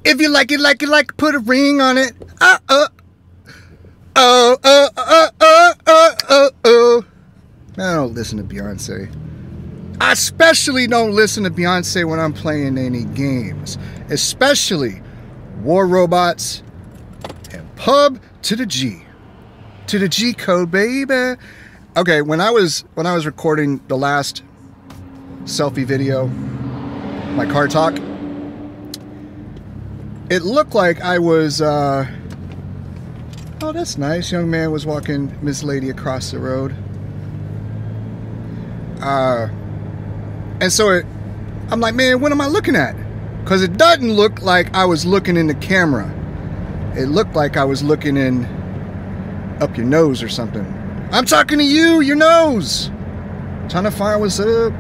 If you like it, put a ring on it. Oh. I don't listen to Beyonce. I especially don't listen to Beyonce when I'm playing any games. Especially War Robots and Pub to the G. To the G code, baby. Okay, when I was recording the last selfie video, my car talk, it looked like I was, oh, that's nice. Young man was walking Miss Lady across the road. And so I'm like, man, what am I looking at? Because it doesn't look like I was looking in the camera. It looked like I was looking in up your nose or something. I'm talking to you, your nose. Trying to find what's up.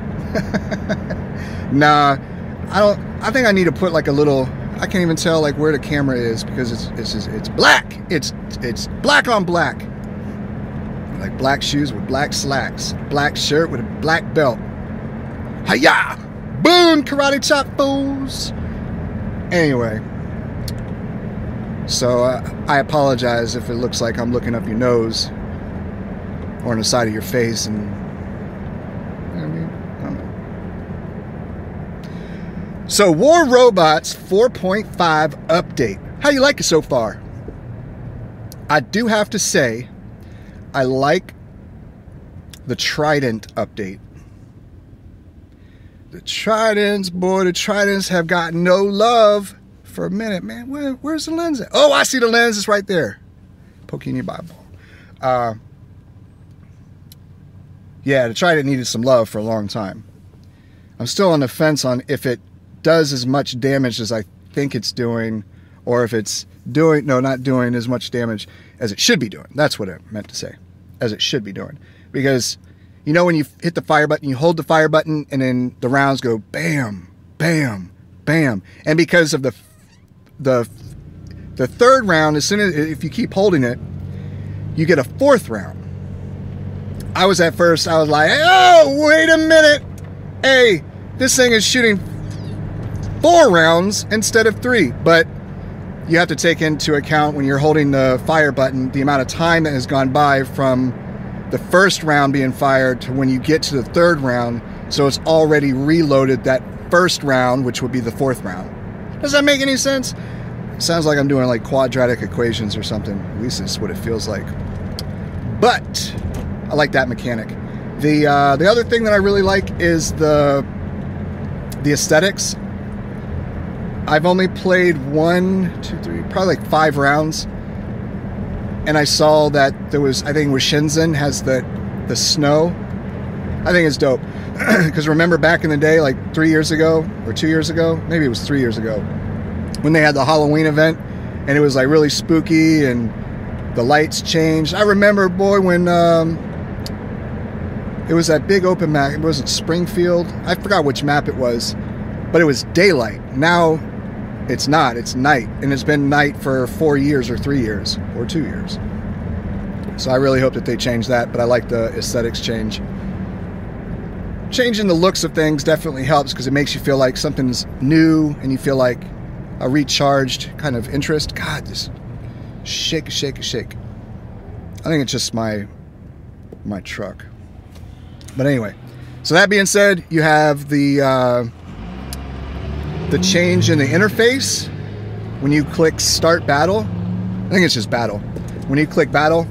Nah, I think I need to put like a little, I can't even tell like where the camera is because it's black. It's black on black. Like black shoes with black slacks, black shirt with a black belt. Hiya! Boom! Karate chop, fools! Anyway, so I apologize if it looks like I'm looking up your nose or on the side of your face, and I mean, I don't know. So, War Robots 4.5 update. How you like it so far? I do have to say, I like the Trident update. The Tridents, boy, the Tridents have gotten no love for a minute, man. Where's the lens at? Oh, I see the lens. It's right there. Poking your Bible. Yeah, the Trident needed some love for a long time. I'm still on the fence on if it does as much damage as I think it's doing, or if it's doing, no, not doing as much damage as it should be doing. That's what I meant to say. As it should be doing. Because, you know, when you hit the fire button, you hold the fire button, and then the rounds go bam, bam, bam. And because of the third round, as soon as, if you keep holding it, you get a fourth round. I was like, oh, wait a minute. Hey, this thing is shooting 4 rounds instead of 3. But you have to take into account when you're holding the fire button, the amount of time that has gone by from the first round being fired to when you get to the third round. So it's already reloaded that first round, which would be the 4th round. Does that make any sense? Sounds like I'm doing like quadratic equations or something. At least it's what it feels like. But I like that mechanic. The other thing that I really like is the aesthetics. I've only played 1, 2, 3, probably like 5 rounds. And I saw that there was, I think it was Shenzhen has the snow. I think it's dope. Because remember back in the day, like 3 years ago, or 2 years ago, maybe it was 3 years ago, when they had the Halloween event, and it was like really spooky, and the lights changed. I remember, boy, when it was that big open map, it wasn't Springfield, I forgot which map it was, but it was daylight. Now, it's not, it's night, and it's been night for 4 years, or 3 years, or 2 years. So I really hope that they change that, but I like the aesthetics change. Changing the looks of things definitely helps because it makes you feel like something's new and you feel like a recharged kind of interest. God, this shake. I think it's just my truck. But anyway, so that being said, you have the change in the interface when you click start battle. I think it's just battle. When you click battle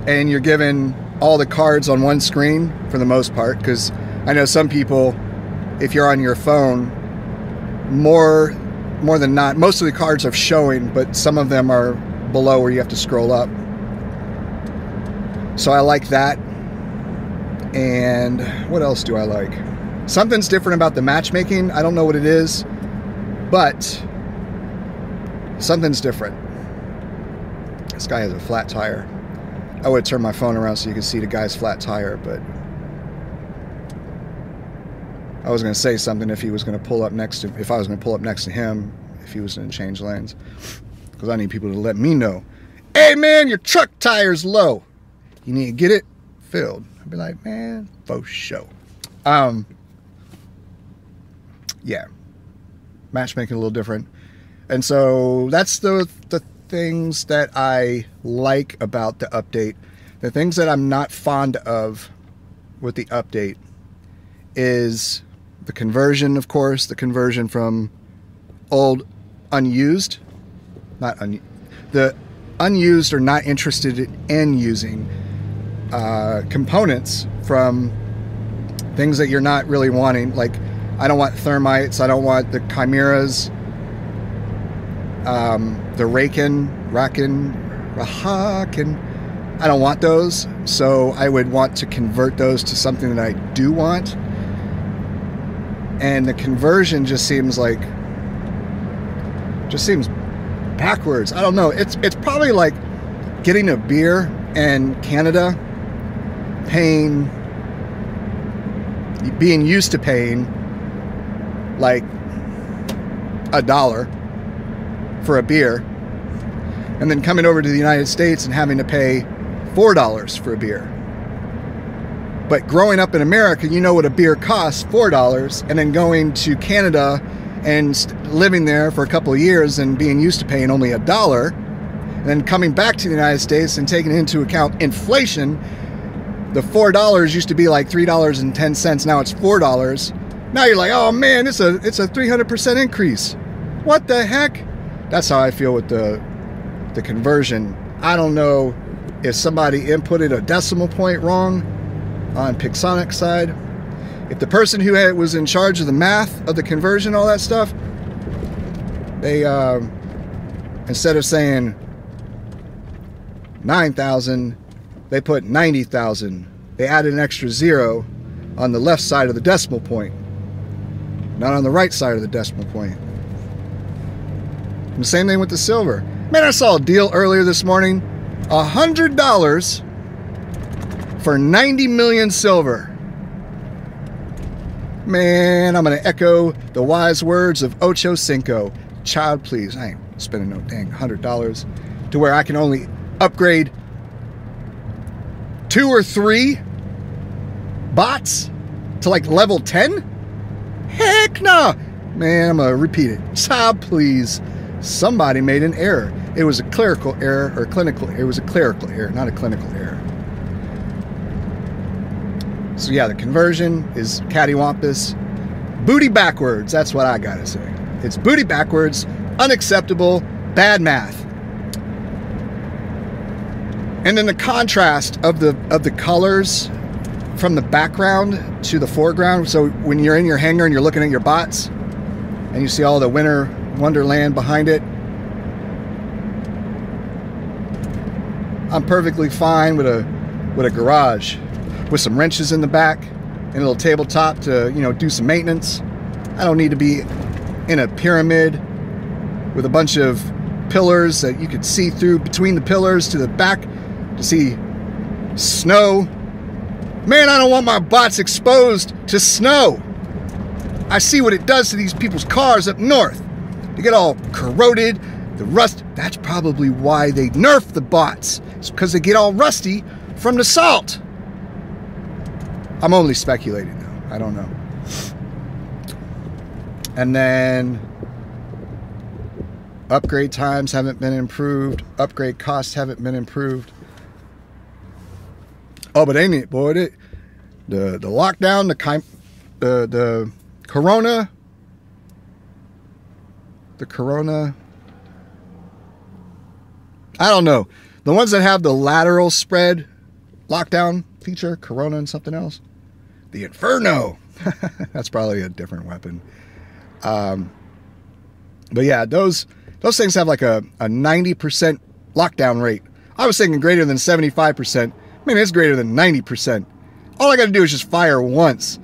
and you're given all the cards on one screen for the most part, because I know some people, if you're on your phone, more than not, most of the cards are showing, but some of them are below where you have to scroll up. So I like that. And what else do I like? Something's different about the matchmaking. I don't know what it is, but something's different. This guy has a flat tire. I would turn my phone around so you could see the guy's flat tire, but I was going to say something if he was going to pull up next to, if I was going to pull up next to him, if he was going to change lanes, because I need people to let me know, hey man, your truck tire's low. You need to get it filled. I'd be like, man, faux show. Yeah. matchmaking a little different. And so that's the things that I like about the update. The things that I'm not fond of with the update is the conversion, of course, the conversion from old unused, the unused or not interested in using components from things that you're not really wanting. Like, I don't want thermites, I don't want the chimeras, the Raken, I don't want those. So I would want to convert those to something that I do want. And the conversion just seems backwards. I don't know. It's probably like getting a beer in Canada, being used to paying like $1 for a beer, and then coming over to the United States and having to pay $4 for a beer. But growing up in America, you know what a beer costs, $4, and then going to Canada and living there for a couple of years and being used to paying only $1, and then coming back to the United States and taking into account inflation, the $4 used to be like $3.10, now it's $4. Now you're like, oh man, it's a 300% increase. What the heck? That's how I feel with the conversion. I don't know if somebody inputted a decimal point wrong on Pixonic's side. If the person who was in charge of the math of the conversion, all that stuff, they instead of saying 9,000, they put 90,000. They added an extra 0 on the left side of the decimal point, not on the right side of the decimal point. And the same thing with the silver. Man, I saw a deal earlier this morning, $100 for 90 million silver. Man, I'm going to echo the wise words of Ocho Cinco. Child, please, I ain't spending no dang $100 to where I can only upgrade 2 or 3 bots to like level 10? Heck no! Man, I'm going to repeat it. Child, please. Somebody made an error. It was a clerical error or clinical. It was a clerical error, not a clinical error. So yeah, the conversion is cattywampus. Booty backwards, that's what I gotta say. It's booty backwards, unacceptable, bad math. And then the contrast of the colors from the background to the foreground. So when you're in your hangar and you're looking at your bots and you see all the winter wonderland behind it, I'm perfectly fine with a garage with some wrenches in the back and a little tabletop to, you know, do some maintenance. I don't need to be in a pyramid with a bunch of pillars that you could see through between the pillars to the back to see snow. Man, I don't want my bots exposed to snow. I see what it does to these people's cars up north. They get all corroded, the rust. That's probably why they nerf the bots. It's because they get all rusty from the salt. I'm only speculating though. I don't know. And then upgrade times haven't been improved. Upgrade costs haven't been improved. Oh, but ain't it, boy? The lockdown, the corona. The corona. I don't know. The ones that have the lateral spread lockdown feature, corona and something else. The Inferno. That's probably a different weapon. But yeah, those things have like a 90% lockdown rate. I was thinking greater than 75%. I mean, it's greater than 90%. All I got to do is just fire once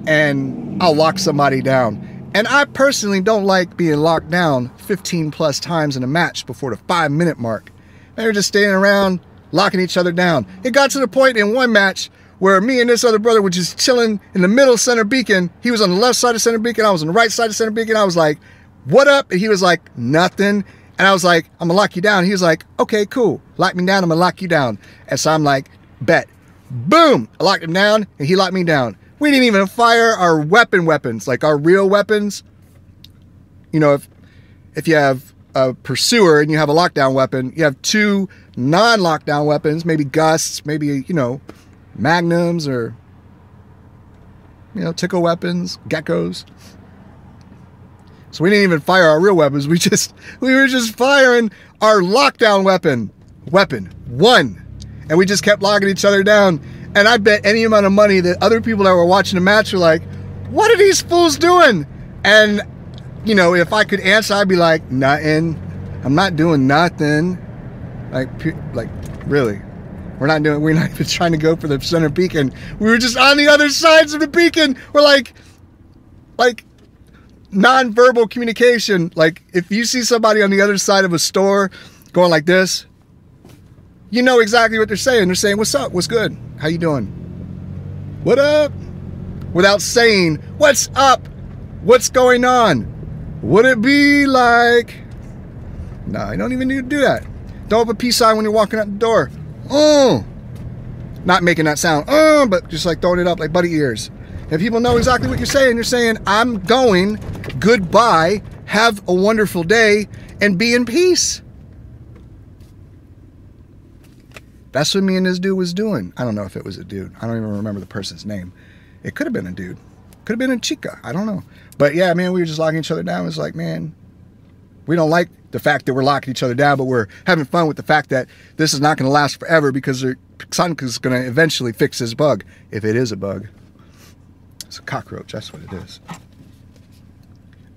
and I'll lock somebody down. And I personally don't like being locked down 15 plus times in a match before the 5-minute mark. They were just standing around locking each other down. It got to the point in one match where me and this other brother were just chilling in the middle of center beacon. He was on the left side of center beacon. I was on the right side of center beacon. I was like, what up? And he was like, nothing. And I was like, I'm gonna lock you down. He was like, okay, cool. Lock me down. I'm gonna lock you down. And so I'm like, bet. Boom. I locked him down and he locked me down. We didn't even fire our weapons, like our real weapons. you know, if you have a pursuer and you have a lockdown weapon, you have two non-lockdown weapons, maybe gusts, maybe, you know, magnums, or, you know, tickle weapons, geckos. So we didn't even fire our real weapons. We were just firing our lockdown weapon one, and we just kept locking each other down. And I bet any amount of money that other people that were watching the match were like, what are these fools doing? And, you know, if I could answer, I'd be like, nothing. I'm not doing nothing. Like really. We're not even trying to go for the center beacon. We were just on the other sides of the beacon. We're like non-verbal communication. Like, if you see somebody on the other side of a store going like this, you know exactly what they're saying. They're saying, what's up? What's good? How you doing? What up? Without saying, what's up? What's going on? Would it be like... No, you don't even need to do that. Don't have a peace sign when you're walking out the door. Not making that sound, but just like throwing it up like buddy ears. And people know exactly what you're saying, I'm going, goodbye, have a wonderful day, and be in peace. That's what me and this dude was doing. I don't know if it was a dude. I don't even remember the person's name. It could have been a dude. Could have been a chica. I don't know. But yeah, man, we were just locking each other down. It was like, man, we don't like the fact that we're locking each other down, but we're having fun with the fact that this is not going to last forever, because Sonic is going to eventually fix this bug, if it is a bug. It's a cockroach. That's what it is.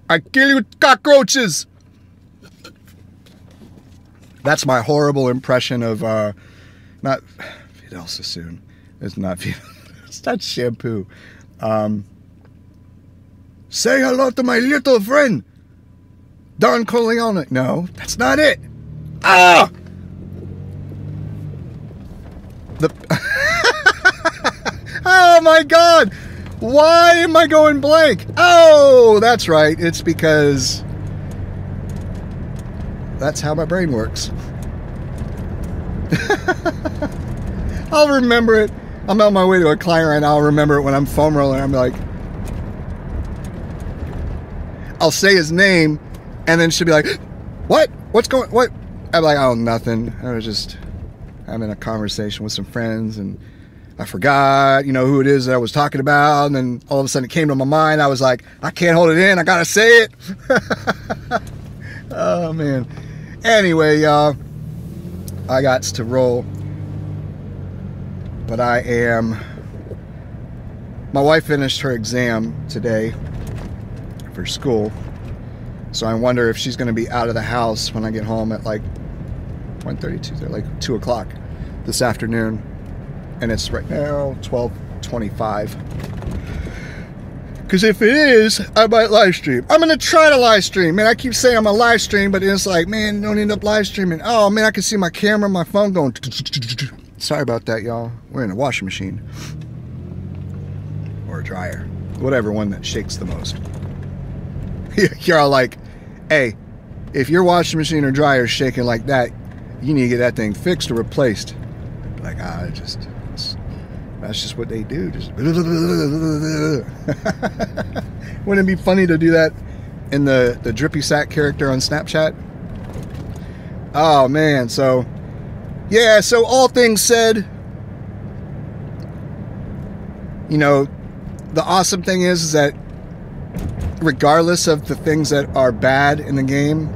I kill you with cockroaches. That's my horrible impression of not Fidel Sassoon. It's not Fidel. It's not shampoo. Say hello to my little friend, Don Corleone. No, that's not it. Ah! Oh my God! Why am I going blank? Oh, that's right. It's because that's how my brain works. I'll remember it. I'm on my way to a client right now. I'll remember it when I'm foam rolling. I'm like, I'll say his name, and then she'll be like, what? What's going, what? I'm like, oh, nothing. I was just having a conversation with some friends, and I forgot, you know, who it is that I was talking about. And then all of a sudden it came to my mind. I was like, I can't hold it in. I got to say it. Oh, man. Anyway, y'all, I got to roll. But my wife finished her exam today for school. So I wonder if she's going to be out of the house when I get home at like 1:32, like 2 o'clock this afternoon. And it's right now 12:25. Because if it is, I might live stream. I'm going to try to live stream. Man, I keep saying I'm going to live stream, but it's like, man, don't end up live streaming. Oh, man, I can see my camera, my phone going. Sorry about that, y'all. We're in a washing machine. Or a dryer. Whatever one that shakes the most. You're all like, hey, if your washing machine or dryer is shaking like that, you need to get that thing fixed or replaced. Like, that's just what they do. Just wouldn't it be funny to do that in the Drippy Sack character on Snapchat? Oh, man. So, yeah, so all things said, you know, the awesome thing is that regardless of the things that are bad in the game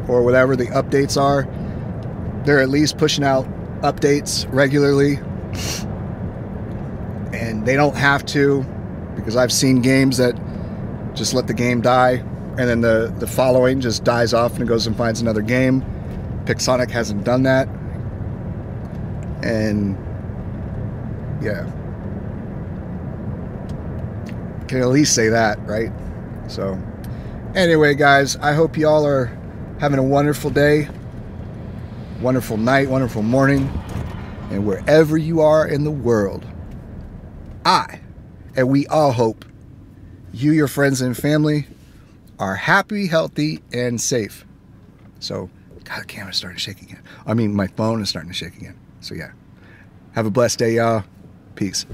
or whatever the updates are, they're at least pushing out updates regularly. And they don't have to, because I've seen games that just let the game die and then the following just dies off and goes and finds another game. Pixonic hasn't done that. And yeah, can at least say that, right? So anyway, guys, I hope y'all are having a wonderful day, wonderful night, wonderful morning, and wherever you are in the world, and we all hope you, your friends and family are happy, healthy, and safe. So, God, the camera's starting to shake again. I mean, my phone is starting to shake again. So yeah, have a blessed day, y'all. Peace.